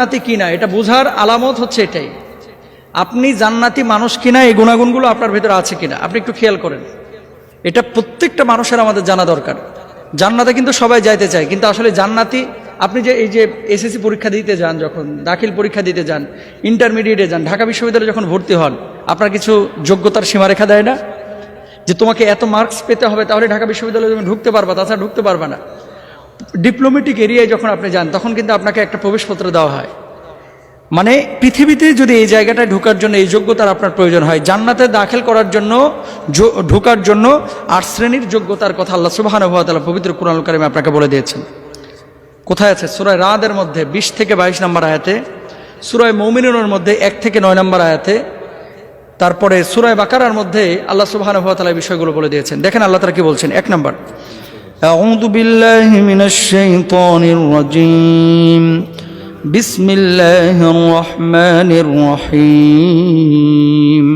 জান্নাতি কিনা এটা বোঝার আলামত হচ্ছে এটাই, আপনি জান্নাতি মানুষ কিনা, এই গুণাগুণগুলো আপনার ভেতরে আছে কিনা আপনি একটু খেয়াল করেন। এটা প্রত্যেকটা মানুষের আমাদের জানা দরকার। জান্নাতে কিন্তু সবাই যাইতে চায়, কিন্তু আসলে জান্নাতি আপনি যে এই যে এসএসসি পরীক্ষা দিতে যান, যখন দাখিল পরীক্ষা দিতে যান, ইন্টারমিডিয়েটে যান, ঢাকা বিশ্ববিদ্যালয়ে যখন ভর্তি হন, আপনার কিছু যোগ্যতার সীমারেখা দেয় না যে তোমাকে এত মার্কস পেতে হবে তাহলে ঢাকা বিশ্ববিদ্যালয়ে তুমি ঢুকতে পারবা, তাছাড়া ঢুকতে পারবা না। ডিপ্লোমেটিক এরিয়ায় যখন আপনি যান তখন কিন্তু আপনাকে একটা প্রবেশপত্র দেওয়া হয়। মানে পৃথিবীতে যদি এই জায়গাটায় ঢোকার জন্য এই যোগ্যতার আপনার প্রয়োজন হয়, জান্নাতে দাখিল করার জন্য ঢোকার জন্য 8 শ্রেণীর যোগ্যতার কথা আল্লাহ সুবহানাহু ওয়া তাআলা পবিত্র কুরআনুল কারীমে আপনাকে বলে দিয়েছেন। কোথায় আছে? সূরা রাদের মধ্যে 20 থেকে 22 নম্বর আয়াতে, সূরা মুমিনুনের মধ্যে 1 থেকে 9 নম্বর আয়াতে, তারপরে সূরা বাকারার মধ্যে আল্লাহ সুবহানাহু ওয়া তাআলা এই বিষয়গুলো বলে দিয়েছেন। দেখেন আল্লাহ তাআলা কি বলছেন। 1 নম্বর, আউযু বিল্লাহি মিনাশ শাইতানির রাজীম, বিসমিল্লাহির রহমানির রহিম,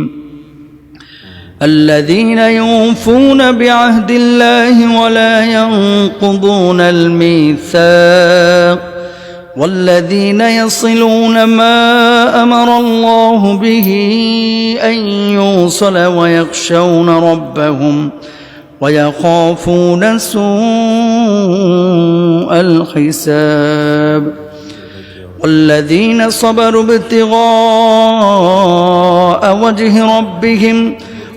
الذين يوفون بعهد الله ولا ينقضون الميثاق والذين يصلون ما أمر الله به أن يوصل ويخشون ربهم ويخافون سوء الحساب والذين صبروا ابتغاء وجه ربهم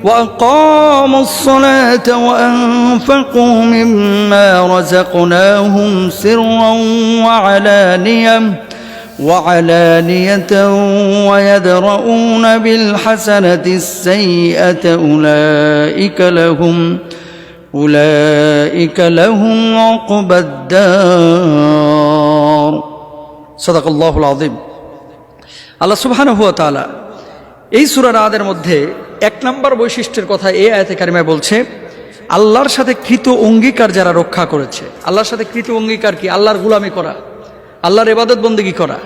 وأقاموا الصلاة وأنفقوا مما رزقناهم سرا وعلانية ويدرؤون بالحسنة السيئة أولئك لهم عقبى الدار صدق الله العظيم। আল্লাহ সুবহানাহু ওয়া তাআলা এই সূরা রাদের মধ্যে 1 নম্বর বৈশিষ্ট্যের কথা এই আয়াতে কারিমায় বলছে, আল্লাহর সাথে কৃত অঙ্গীকার যারা রক্ষা করেছে। আল্লাহর সাথে কৃত অঙ্গীকার কি? আল্লাহর গোলামি করা, আল্লাহর ইবাদত বন্দেগী করা।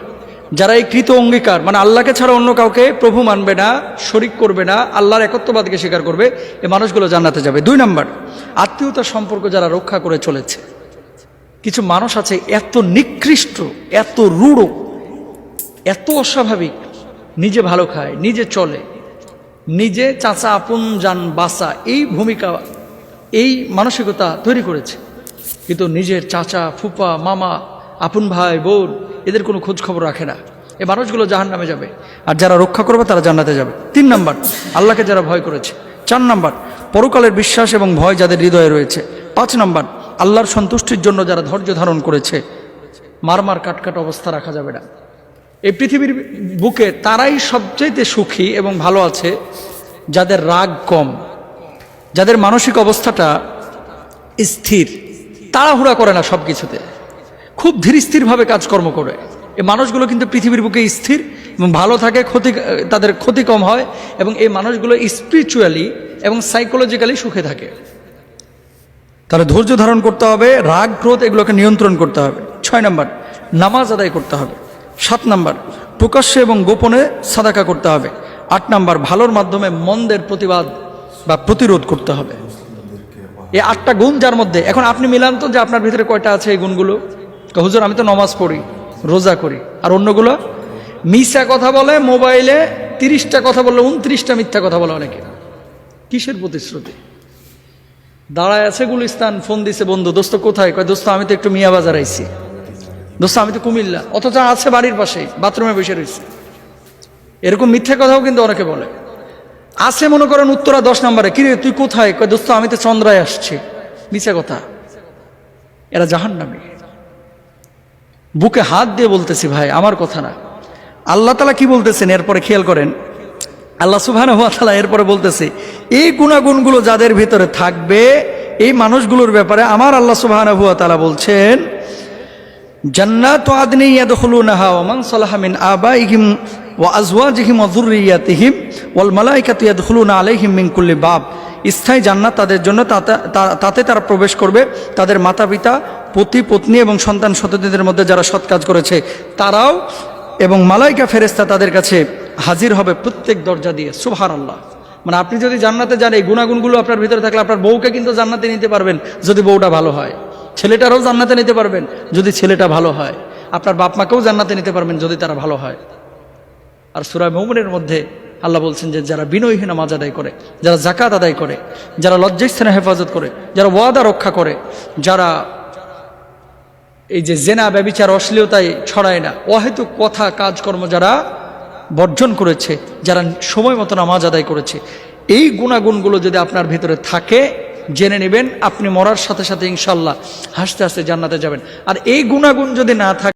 যারা এই কৃত অঙ্গীকার মানে আল্লাহকে ছাড়া অন্য কাউকে প্রভু মানবে না, শরীক করবে না, আল্লাহর একত্ববাদকে স্বীকার করবে, এই মানুষগুলো জান্নাতে যাবে। 2 নম্বর, আত্মীয়তার সম্পর্ক যারা রক্ষা করে চলেছে। কিছু মানুষ আছে এত নিকৃষ্ট, এত রূঢ়, এত অস্বাভাবিক, নিজে ভালো খায়, নিজে চলে, নিজে চাচা আপন জান বাসা, এই ভূমিকা এই মানসিকতা তৈরি করেছে, কিন্তু নিজের চাচা ফুপা মামা আপন ভাই বোন এদের কোনো খোঁজ খবর রাখে না। এই মানুষগুলো জাহান্নামে যাবে, আর যারা রক্ষা করবে তারা জান্নাতে যাবে। 3 নম্বর, আল্লাহকে যারা ভয় করেছে। 4 নম্বর, পরকালের বিশ্বাস এবং ভয় যাদের হৃদয়ে রয়েছে। 5 নম্বর, আল্লাহর সন্তুষ্টির জন্য যারা ধৈর্য ধারণ করেছে। মারমার কাটকাট অবস্থা রাখা যাবে না। এই পৃথিবীর বুকে তারাই সবচেয়ে সুখী এবং ভালো আছে যাদের রাগ কম, যাদের মানসিক অবস্থাটা স্থির, তাড়াহুড়া করে না, সব কিছুতে খুব ধীরস্থিরভাবে কাজকর্ম করে। এই মানুষগুলো কিন্তু পৃথিবীর বুকে স্থির এবং ভালো থাকে, তাদের ক্ষতি কম হয়, এবং এই মানুষগুলো স্পিরিচুয়ালি এবং সাইকোলজিক্যালি সুখে থাকে। তাহলে ধৈর্য ধারণ করতে হবে, রাগ ক্রোধ এগুলোকে নিয়ন্ত্রণ করতে হবে। 6 নম্বর, নামাজ আদায় করতে হবে। 7 নম্বর, প্রকাশ্যে এবং গোপনে সাদাকা করতে হবে। 8 নম্বর, ভালোর মাধ্যমে মন্দের প্রতিবাদ বা প্রতিরোধ করতে হবে। এই 8টা গুণ যার মধ্যে, এখন আপনি মিলান তো যে আপনার ভিতরে কয়টা আছে এই গুণগুলো। হুজুর আমি তো নামাজ পড়ি, রোজা করি, আর অন্যগুলো মিথ্যা কথা বলে, মোবাইলে 30টা কথা বললে 29টা মিথ্যা কথা বলে অনেকে। কিসের প্রতিশ্রুতি? দাঁড়ায় আছে গুলিস্তান, ফোন দিছে বন্ধু, দোস্ত কোথায়? কয় দোস্ত আমি তো একটু মিয়া বাজার আইছি, দোস্ত আমি তো কুমিল্লা, অথচ আছে বাড়ির পাশে বাথরুমে বসে রয়েছে। এরকম মিথ্যা কথাও কিন্তু অনেকে বলে। আছে মনে করেন উত্তরা 10 নম্বরে, কিরে তুই কোথায়? কয় দোস্ত আমি তো চন্দ্রায় আসছি। মিথ্যা কথা। এরা জাহান্নামী। বুকে হাত দিয়ে বলতেছি ভাই, আমার কথা না। আল্লাহ তাআলা কি বলতেছেন এরপরে খেয়াল করেন। আল্লাহ সুবহানাহু ওয়া তাআলা এরপরে বলতেছে, এই গুণাগুণগুলো যাদের ভিতরে থাকবে এই মানুষগুলোর ব্যাপারে আমার আল্লাহ সুবহানাহু ওয়া তাআলা বলছেন, জান্নাতু আদনি ইয়াদখুলুনাহা ওয়া মান সালাহা মিন আবাইহিম ওয়া আজওয়াজিহিম ওয়া যুররিয়াতিহিম ওয়াল মালায়েকাতু ইয়াদখুলুনা আলাইহিম মিন কুল্লি বাব। স্থায়ী জান্নাত তাদের জন্য, তাতে তারা প্রবেশ করবে তাদের মাতা পিতা, পতি পত্নী এবং সন্তান সন্ততিদের মধ্যে যারা সৎ কাজ করেছে তারাও, এবং মালাইকা ফেরেশতা তাদের কাছে হাজির হবে প্রত্যেক দরজা দিয়ে। সুবহানাল্লাহ। মানে আপনি যদি জান্নাতে যান, এই গুণাগুণগুলো আপনার ভিতরে থাকলে আপনার বউকে কিন্তু জান্নাতে নিতে পারবেন যদি বউটা ভালো হয়, ছেলেটারও জান্নাতে নিতে পারবেন যদি ছেলেটা ভালো হয়। আপনার বাপ মাকেও জান্নাতে নিতে পারবেন যদি তারা ভালো হয়। আর সূরা মুমিনের মধ্যে আল্লাহ বলছেন যে যারা বিনয়ী নামাজ আদায় করে, যারা যাকাত আদায় করে, যারা লজ্জাস্থানে হেফাজত করে, যারা ওয়াদা রক্ষা করে, যারা এই যে জেনা ব্যভিচার অশ্লীলতায় ছড়ায় না, অহেতুক কথা কাজকর্ম যারা বর্জন করেছে, যারা সময় মতো নামাজ আদায় করেছে, এই গুণাগুণগুলো যদি আপনার ভিতরে থাকে, জেনে নেবেন আপনি মরার সাথে সাথে ইনশাল্লাহ হাসতে হাসতে জান্নাতে যাবেন। আর এই গুণাগুণ যদি না থাকে